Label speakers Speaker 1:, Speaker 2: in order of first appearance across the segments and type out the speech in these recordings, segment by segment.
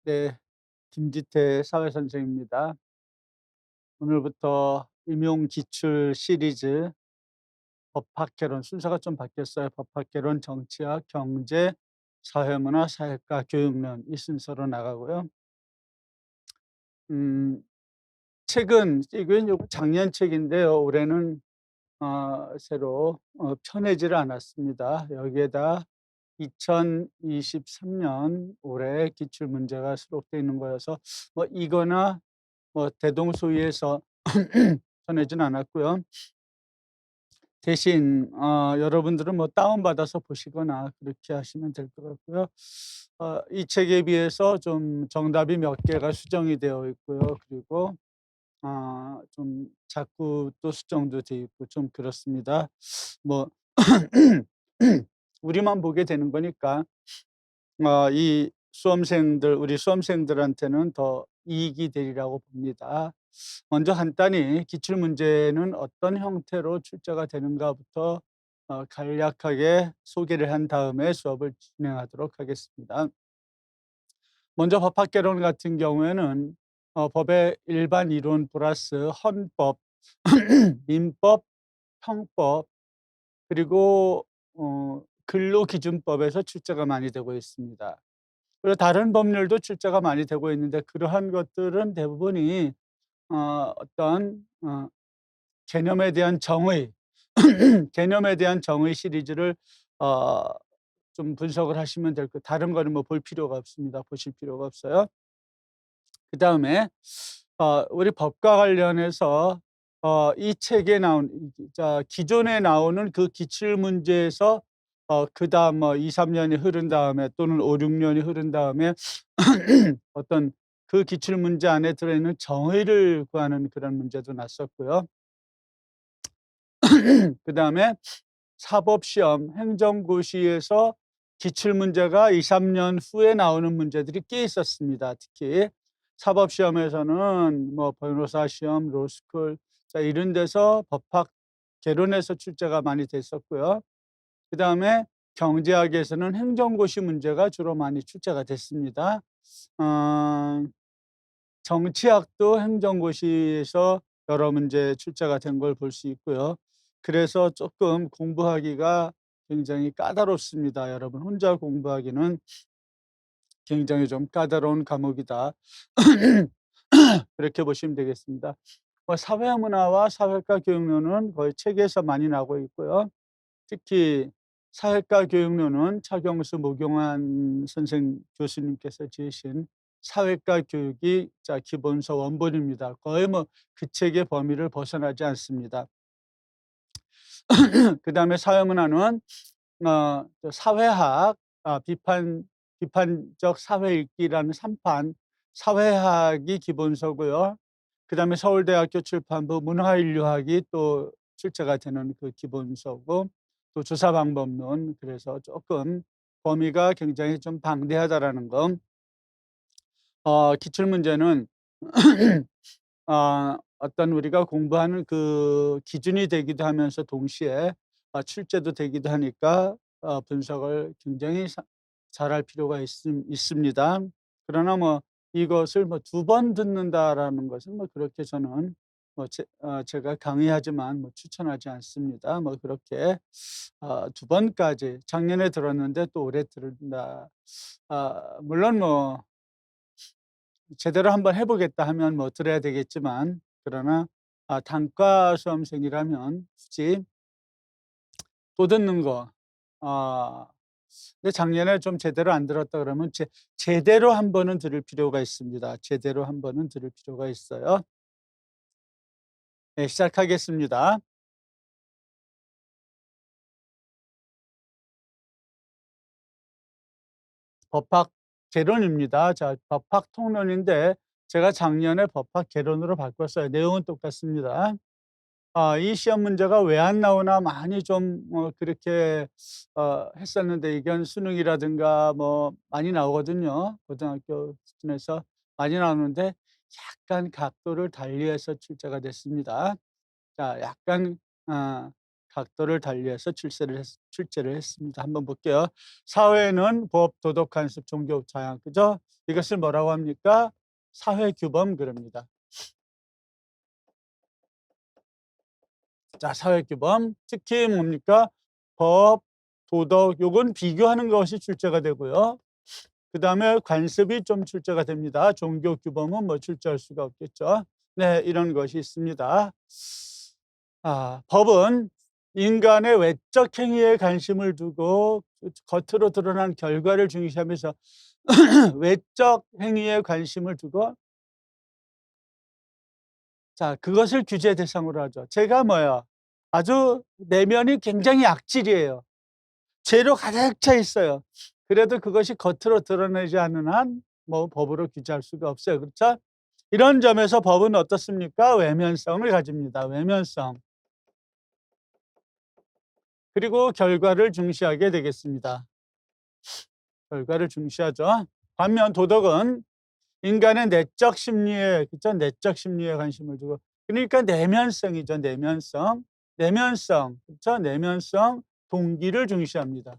Speaker 1: 네. 김지태 사회선생입니다. 오늘부터 임용기출 시리즈 법학개론 순서가 좀 바뀌었어요. 법학개론, 정치학, 경제, 사회문화, 사회과, 교육론 이 순서로 나가고요. 음 책은 이건 요 작년 책인데요. 올해는 새로 펴내지를 않았습니다. 여기에다 2023년 올해 기출 문제가 수록되어 있는 거여서 이거나 대동소이해서 전하진 않았고요. 대신 여러분들은 다운받아서 보시거나 그렇게 하시면 될 것 같고요. 이 책에 비해서 좀 정답이 몇 개가 수정이 되어 있고요. 그리고 좀 자꾸도 수정도 돼 있고 좀 그렇습니다. 뭐 우리만 보게 되는 거니까 이 수험생들 우리 수험생들한테는 더 이익이 되리라고 봅니다. 먼저 간단히 기출 문제는 어떤 형태로 출제가 되는가부터 간략하게 소개를 한 다음에 수업을 진행하도록 하겠습니다. 먼저 법학개론 같은 경우에는 법의 일반 이론 플러스 헌법, 민법, 형법, 그리고 근로기준법에서 출제가 많이 되고 있습니다. 그리고 다른 법률도 출제가 많이 되고 있는데 그러한 것들은 대부분이 어떤 개념에 대한 정의 개념에 대한 정의 시리즈를 어 좀 분석을 하시면 될 것, 다른 거는 볼 필요가 없습니다. 보실 필요가 없어요. 그다음에 우리 법과 관련해서 이 책에 나온 기존에 나오는 그 기출 문제에서 그다음 2-3 년이 흐른 다음에 또는 5-6 년이 흐른 다음에 어떤 그 기출 문제 안에 들어있는 정의를 구하는 그런 문제도 났었고요. 그다음에 사법시험, 행정고시에서 기출 문제가 2-3년 후에 나오는 문제들이 꽤 있었습니다. 특히 사법시험에서는 변호사 시험, 로스쿨 이런 데서 법학 개론에서 출제가 많이 됐었고요. 그다음에 경제학에서는 행정고시 문제가 주로 많이 출제가 됐습니다. 어 정치학도 행정고시에서 여러 문제 출제가 된 걸 볼 수 있고요. 그래서 조금 공부하기가 굉장히 까다롭습니다. 여러분 혼자 공부하기는 굉장히 좀 까다로운 과목이다. 그렇게 보시면 되겠습니다. 사회문화와 사회과 교육론은 거의 책에서 많이 나오고 있고요. 특히 사회과 교육론은 차경수 모경환 교수님께서 지으신 사회과 교육이 기본서 원본입니다. 거의 그 책의 범위를 벗어나지 않습니다. 그다음에 사회문화는 또 사회학, 비판적 사회 읽기라는 3판 사회학이 기본서고요. 그다음에 서울대학교 출판부 문화인류학이 또 출제가 되는 그 기본서고, 또 조사방법론, 그래서 조금 범위가 굉장히 좀 방대하다라는 거. 기출문제는 어떤 우리가 공부하는 그 기준이 되기도 하면서 동시에 출제도 되기도 하니까 분석을 굉장히 잘할 필요가 있습니다. 그러나 이것을 2번 듣는다라는 것은 그렇게 저는 제가 강의하지만 추천하지 않습니다. 그렇게 2 번까지 작년에 들었는데 또 올해 들은다. 물론 제대로 한번 해 보겠다 하면 들어야 되겠지만, 그러나 단과 수험생이라면 굳이 또 듣는 거, 아 근데 작년에 좀 제대로 안 들었다 그러면 제대로 한 번은 들을 필요가 있습니다. 제대로 한 번은 들을 필요가 있어요. 네, 시작하겠습니다. 법학 개론입니다. 법학 통론인데 제가 작년에 법학 개론으로 바꿨어요. 내용은 똑같습니다. 이 시험 문제가 왜 안 나오나 많이 좀 그렇게 했었는데, 이건 수능이라든가 많이 나오거든요. 고등학교 수준에서 많이 나오는데 약간 각도를 달리해서 출제가 됐습니다. 약간 어 각도를 달리해서 출제를 했습니다. 한번 볼게요. 사회는 법, 도덕, 관습, 종교, 자양. 그죠? 이것을 뭐라고 합니까? 사회 규범 그럽니다. 자, 사회 규범. 특히 뭡니까? 법, 도덕, 요건 비교하는 것이 출제가 되고요. 그다음에 관습이 좀 출제가 됩니다. 종교 규범은 뭐 출제할 수가 없겠죠. 네, 이런 것이 있습니다. 법은 인간의 외적 행위에 관심을 두고 겉으로 드러난 결과를 중시하면서 외적 행위에 관심을 두고 자, 그것을 규제 대상으로 하죠. 제가 뭐야? 아주 내면이 굉장히 악질이에요. 죄로 가득 차 있어요. 그래도 그것이 겉으로 드러내지 않는 한 뭐 법으로 규제할 수가 없어요. 그렇죠? 이런 점에서 법은 어떻습니까? 외면성을 가집니다. 외면성. 그리고 결과를 중시하게 되겠습니다. 결과를 중시하죠. 반면 도덕은 인간의 내적 심리에, 그렇죠? 내적 심리에 관심을 두고, 그러니까 내면성이죠. 내면성. 내면성. 그렇죠? 내면성, 동기를 중시합니다.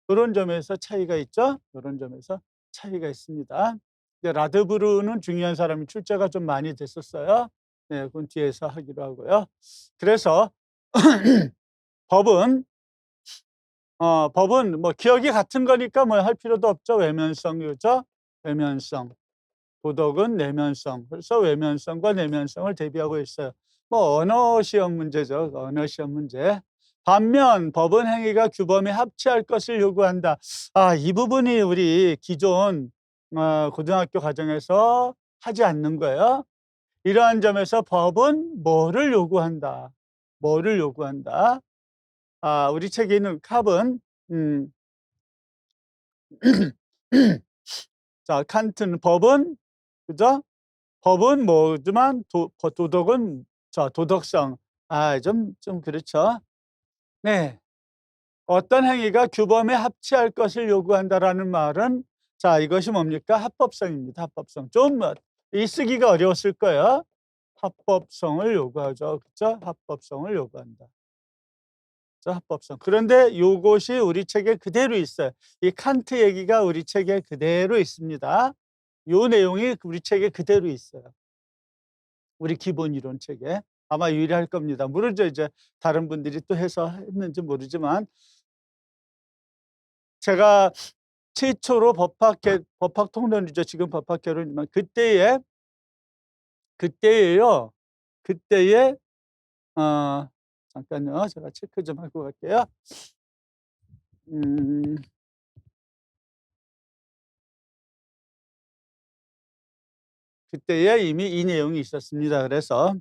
Speaker 1: 그런 점에서 차이가 있죠. 그런 점에서 차이가 있습니다. 라드브르는 중요한 사람이 출제가 좀 많이 됐었어요. 네, 그건 뒤에서 하기로 하고요. 그래서 법은 법은 뭐 기억이 같은 거니까 뭐 할 필요도 없죠. 외면성이죠. 외면성. 도덕은 내면성. 그래서 외면성과 내면성을 대비하고 있어요. 뭐 언어 시험 문제죠. 언어 시험 문제. 반면 법은 행위가 규범에 합치할 것을 요구한다. 이 부분이 우리 기존 고등학교 과정에서 하지 않는 거예요. 이러한 점에서 법은 뭐를 요구한다. 뭐를 요구한다. 우리 책에 있는 캅은 자, 칸트는 법은 그죠? 법은 뭐지만 도덕은 자, 도덕성. 좀 그렇죠. 네. 어떤 행위가 규범에 합치할 것을 요구한다라는 말은 자, 이것이 뭡니까? 합법성입니다. 합법성. 좀 이 쓰기가 어려웠을 거예요. 합법성을 요구하죠. 그렇죠? 합법성을 요구한다. 자, 합법성. 그런데 요것이 우리 책에 그대로 있어요. 이 칸트 얘기가 우리 책에 그대로 있습니다. 요 내용이 우리 책에 그대로 있어요. 우리 기본 이론 책에. 아마 유일할 겁니다. 모르죠. 이제 다른 분들이 또 해서 했는지 모르지만 제가 최초로 법학 통론이죠. 지금 법학 개론이지만 그때에요. 그때에 잠깐요. 제가 체크 좀 하고 갈게요. 음. 그때에 이미 이 내용이 있었습니다. 그래서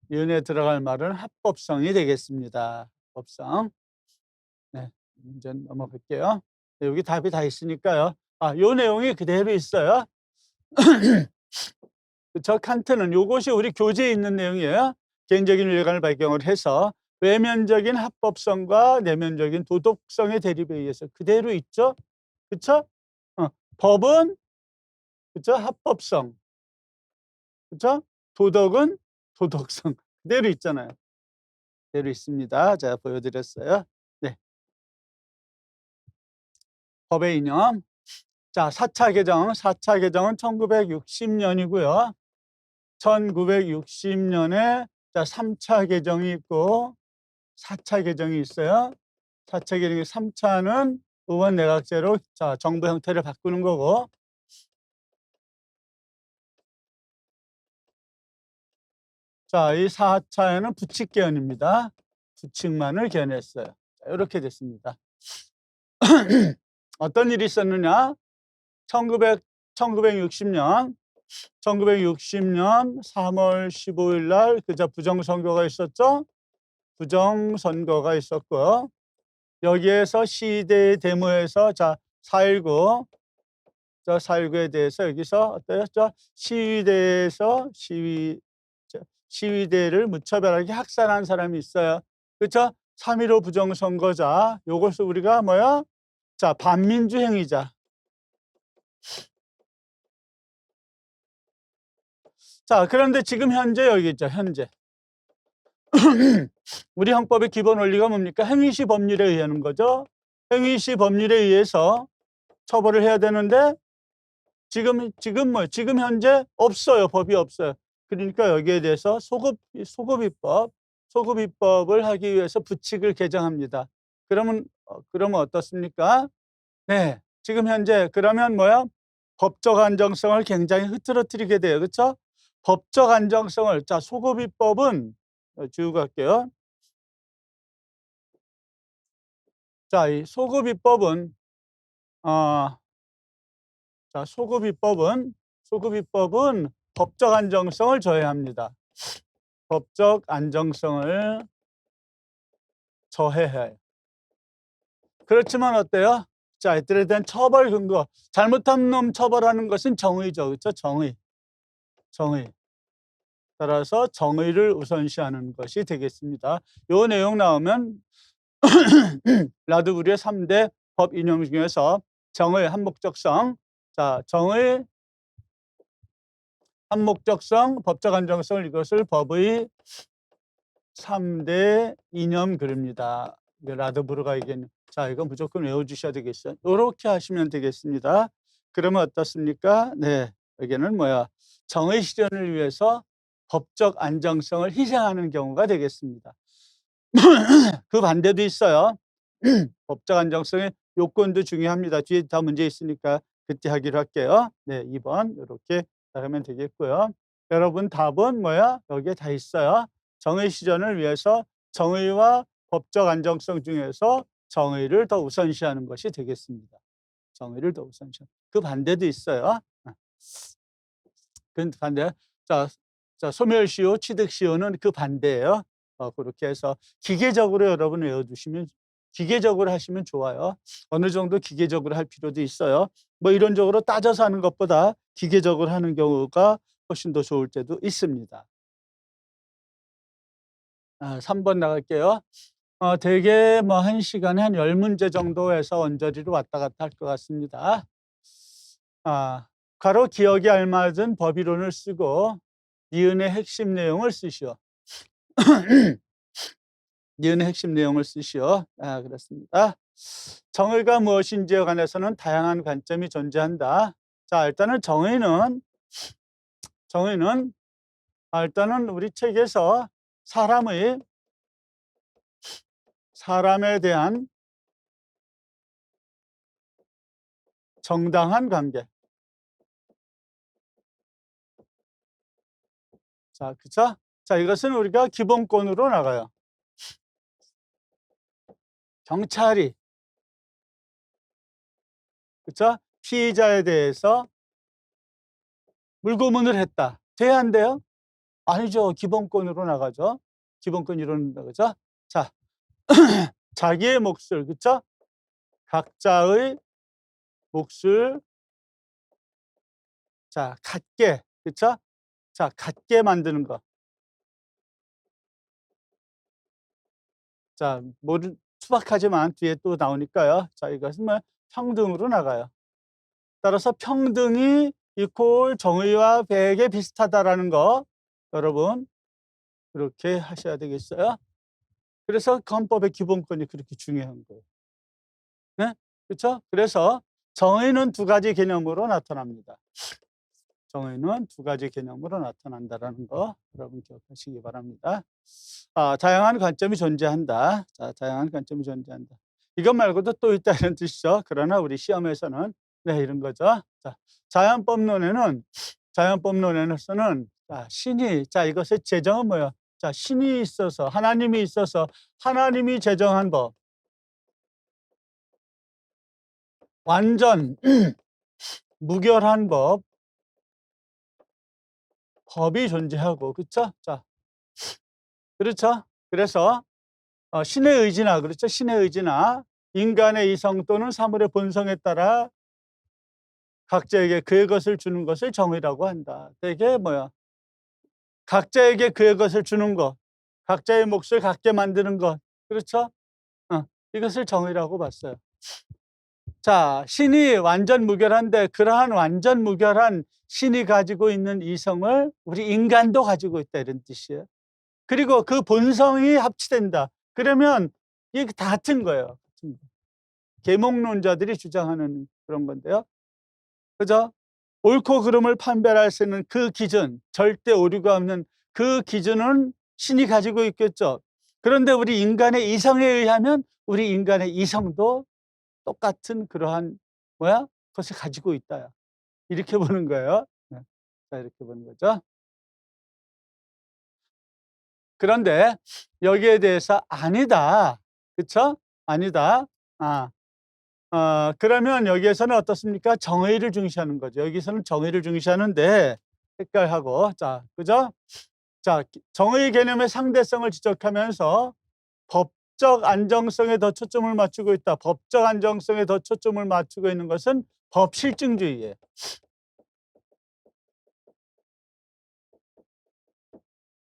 Speaker 1: 이에 들어갈 말은 합법성이 되겠습니다. 합법성. 네. 이제 넘어갈게요. 네, 여기 답이 다 있으니까요. 요 내용이 그대로 있어요. 저 칸트는 요것이 우리 교재에 있는 내용이에요. 개인적인 일관을 발견을 해서 외면적인 합법성과 내면적인 도덕성의 대립에 의해서 그대로 있죠. 그쵸? 법은 그쵸? 합법성. 그쵸? 도덕은 도덕성. 그대로 있잖아요. 그대로 있습니다. 제가 보여드렸어요. 네. 법의 이념. 자, 4차 개정. 4차 개정은 1960년이고요. 1960년에 자, 3차 개정이 있고 4차 개정이 있어요. 4차 개정이 3차는 의원 내각제로 자, 정부 형태를 바꾸는 거고 자, 이 4차에는 부칙 개헌입니다. 부칙만을 개헌했어요. 자, 이렇게 됐습니다. 어떤 일이 있었느냐? 1960년 3월 15일 날 그저 부정선거가 있었죠. 부정선거가 있었고요. 여기에서 시위대 데모에서 자, 4.19 4.19에 대해서 여기서 어때요? 시위대에서 시위대를 무차별하게 학살한 사람이 있어요. 그렇죠? 3.15 부정선거자. 요것을 우리가 뭐야? 자, 반민주 행위자. 자, 그런데 지금 현재 여기 있죠. 현재. 우리 형법의 기본 원리가 뭡니까? 행위시 법률에 의하는 거죠. 행위시 법률에 의해서 처벌을 해야 되는데 지금 현재 없어요. 법이 없어요. 그러니까 여기에 대해서 소급입법을 하기 위해서 부칙을 개정합니다. 그러면 어떻습니까? 네. 지금 현재 그러면 법적 안정성을 굉장히 흐트러뜨리게 돼요. 그렇죠? 법적 안정성을 소급입법은 지우고 갈게요. 이 소급입법은 소급입법은 법적 안정성을 저해합니다. 법적 안정성을 저해해요. 그렇지만 어때요? 이들에 대한 처벌 근거, 잘못한 놈 처벌하는 것은 정의죠. 그렇죠? 정의. 따라서 정의를 우선시하는 것이 되겠습니다. 요 내용 나오면 라드부르의 3대 법 인용 중에서 정의, 한목적성, 정의, 한목적성, 법적 안정성을 이것을 법의 3대 이념 글입니다. 라드부르가 얘기했는. 이거 무조건 외워주셔야 되겠어요. 이렇게 하시면 되겠습니다. 그러면 어떻습니까? 네, 여기는 정의 실현을 위해서 법적 안정성을 희생하는 경우가 되겠습니다. 그 반대도 있어요. 법적 안정성의 요건도 중요합니다. 뒤에 다 문제 있으니까 그때 하기로 할게요. 네, 2번 이렇게 하면 되겠고요. 여러분 답은 여기에 다 있어요. 정의 실현을 위해서 정의와 법적 안정성 중에서 정의를 더 우선시하는 것이 되겠습니다. 정의를 더 우선시하는. 그 반대도 있어요. 그 반대. 소멸시효, 취득시효는 그 반대예요. 그렇게 해서 기계적으로 여러분 외워두시면, 기계적으로 하시면 좋아요. 어느 정도 기계적으로 할 필요도 있어요. 이론적으로 따져서 하는 것보다 기계적으로 하는 경우가 훨씬 더 좋을 때도 있습니다. 3번 나갈게요. 대개 1시간에 한 10문제 정도에서 언저리로 왔다 갔다 할 것 같습니다. 괄호 기억에 알맞은 법이론을 쓰고 니은의 핵심 내용을 쓰시오. 니은의 핵심 내용을 쓰시오. 그렇습니다. 정의가 무엇인지에 관해서는 다양한 관점이 존재한다. 일단은 정의는 일단은 우리 책에서 사람에 대한 정당한 관계. 그쵸? 이것은 우리가 기본권으로 나가요. 경찰이, 그쵸? 피의자에 대해서 물고문을 했다. 돼야 안 돼요? 아니죠. 기본권으로 나가죠. 기본권 이론 나가죠. 자기의 몫을, 그쵸? 각자의 몫을, 같게, 그쵸? 같게 만드는 거. 투박하지만 뒤에 또 나오니까요. 이것은 평등으로 나가요. 따라서 평등이 이퀄 정의와 배에게 비슷하다라는 거 여러분 그렇게 하셔야 되겠어요. 그래서 헌법의 기본권이 그렇게 중요한 거예요. 네? 그렇죠? 그래서 정의는 두 가지 개념으로 나타납니다. 정의는 두 가지 개념으로 나타난다라는 거 여러분 기억하시기 바랍니다. 다양한 관점이 존재한다. 다양한 관점이 존재한다. 이것 말고도 또 있다 이런 뜻이죠. 그러나 우리 시험에서는 이런 거죠. 자연법론에서는 신이 이것의 제정은 뭐예요? 신이 있어서 하나님이 하나님이 제정한 법, 완전 무결한 법이 존재하고, 그렇죠? 그렇죠? 그래서 신의 의지나, 그렇죠? 신의 의지나 인간의 이성 또는 사물의 본성에 따라 각자에게 그의 것을 주는 것을 정의라고 한다. 이게 각자에게 그의 것을 주는 것, 각자의 몫을 갖게 만드는 것, 그렇죠? 이것을 정의라고 봤어요. 신이 완전 무결한데 그러한 완전 무결한 신이 가지고 있는 이성을 우리 인간도 가지고 있다 이런 뜻이에요. 그리고 그 본성이 합치된다. 그러면 이게 다 같은 거예요. 계몽론자들이 주장하는 그런 건데요. 그죠? 옳고 그름을 판별할 수 있는 그 기준, 절대 오류가 없는 그 기준은 신이 가지고 있겠죠. 그런데 우리 인간의 이성에 의하면 우리 인간의 이성도 똑같은 그러한 것을 가지고 있다. 이렇게 보는 거예요. 네. 자, 이렇게 보는 거죠. 그런데 여기에 대해서 아니다. 그쵸? 아니다. 아, 그러면 여기에서는 어떻습니까? 정의를 중시하는 거죠. 여기서는 정의를 중시하는데 색깔하고 자, 그죠? 자, 정의 개념의 상대성을 지적하면서 법적 안정성에 더 초점을 맞추고 있다. 법적 안정성에 더 초점을 맞추고 있는 것은 법실증주의예요.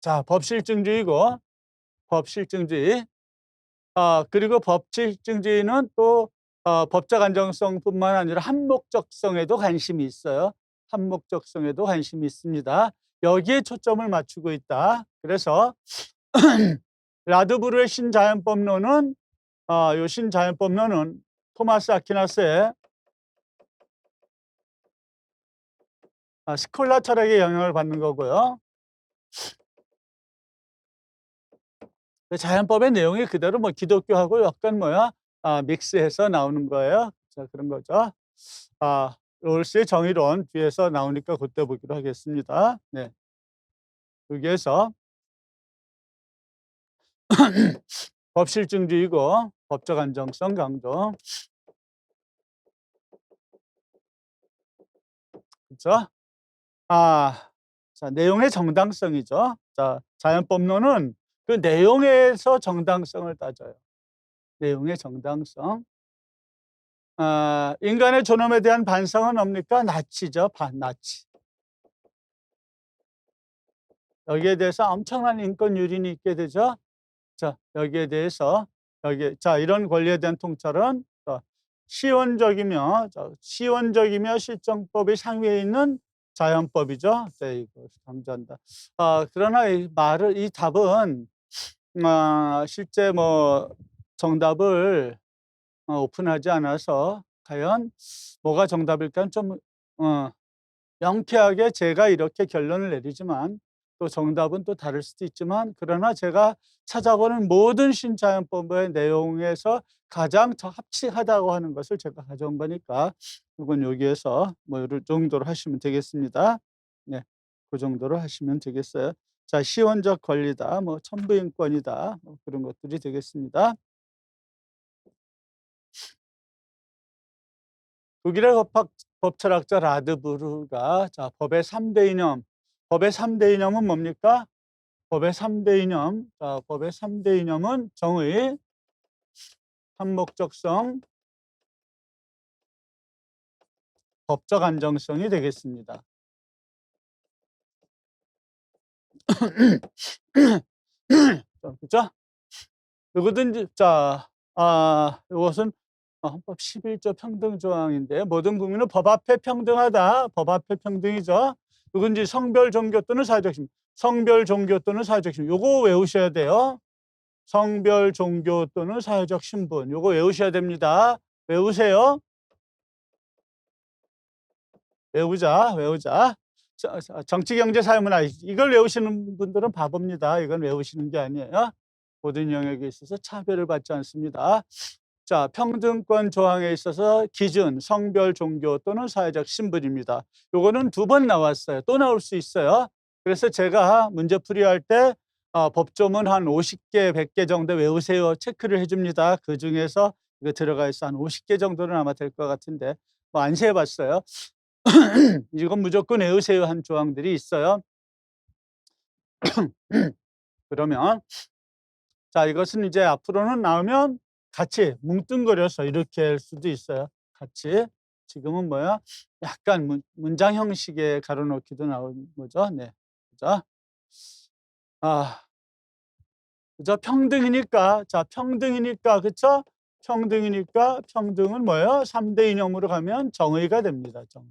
Speaker 1: 자, 법실증주의고 법실증주의. 그리고 법실증주의는 또 법적 안정성뿐만 아니라 한목적성에도 관심이 있어요. 한목적성에도 관심이 있습니다. 여기에 초점을 맞추고 있다. 그래서 라드부르의 신자연법론은 요 신자연법론은 토마스 아퀴나스의 스콜라 철학의 영향을 받는 거고요. 그 자연법의 내용이 그대로 뭐 기독교하고 약간 믹스해서 나오는 거예요. 자, 그런 거죠. 롤스의 정의론 뒤에서 나오니까 그때 보기로 하겠습니다. 네. 여기에서 법실증주의고 법적 안정성 강조. 그렇죠? 자, 내용의 정당성이죠. 자, 자연법론은 그 내용에서 정당성을 따져요. 내용의 정당성. 인간의 존엄에 대한 반성은 뭡니까? 나치죠. 나치. 여기에 대해서 엄청난 인권 유린이 있게 되죠. 자, 여기에 대해서 자, 이런 권리에 대한 통찰은 시원적이며 실정법이 상위에 있는 자연법이죠. 네, 이거 강조한다. 그러나 이 답은 실제 정답을 오픈하지 않아서 과연 뭐가 정답일까 좀 명쾌하게 제가 이렇게 결론을 내리지만 또 정답은 또 다를 수도 있지만 그러나 제가 찾아보는 모든 신자연법의 내용에서 가장 합치하다고 하는 것을 제가 가져온 거니까 이건 여기에서 이 정도로 하시면 되겠습니다. 네, 그 정도로 하시면 되겠어요. 자, 시원적 권리다, 천부인권이다, 그런 것들이 되겠습니다. 독일의 법철학자 라드부르가 법의 3대 이념, 법의 3대 이념은 뭡니까? 법의 3대 이념, 법의 3대 이념은 정의, 한목적성, 법적 안정성이 되겠습니다. 그죠? 누구든지, 이것은 헌법 11조 평등조항인데 모든 국민은 법 앞에 평등하다. 법 앞에 평등이죠. 누군지 성별, 종교 또는 사회적 신분. 성별, 종교 또는 사회적 신분. 요거 외우셔야 돼요. 성별, 종교 또는 사회적 신분. 요거 외우셔야 됩니다. 외우세요. 외우자. 정치, 경제, 사회문화. 이걸 외우시는 분들은 바보입니다. 이건 외우시는 게 아니에요. 모든 영역에 있어서 차별을 받지 않습니다. 자, 평등권 조항에 있어서 기준, 성별, 종교 또는 사회적 신분입니다. 요거는 2번 나왔어요. 또 나올 수 있어요. 그래서 제가 문제풀이할 때 법조문 한 50개, 100개 정도 외우세요. 체크를 해줍니다. 그 중에서 이거 들어가 있어 한 50개 정도는 아마 될 것 같은데 안 세어봤어요. 이건 무조건 외우세요 한 조항들이 있어요. 그러면 자, 이것은 이제 앞으로는 나오면 같이 뭉뚱그려서 이렇게 할 수도 있어요. 같이. 지금은 약간 문장 형식의 가로놓기도 나오는 거죠. 네. 그죠? 그죠? 평등이니까. 자, 평등이니까. 그쵸? 평등이니까 평등은 3대 이념으로 가면 정의가 됩니다. 정의.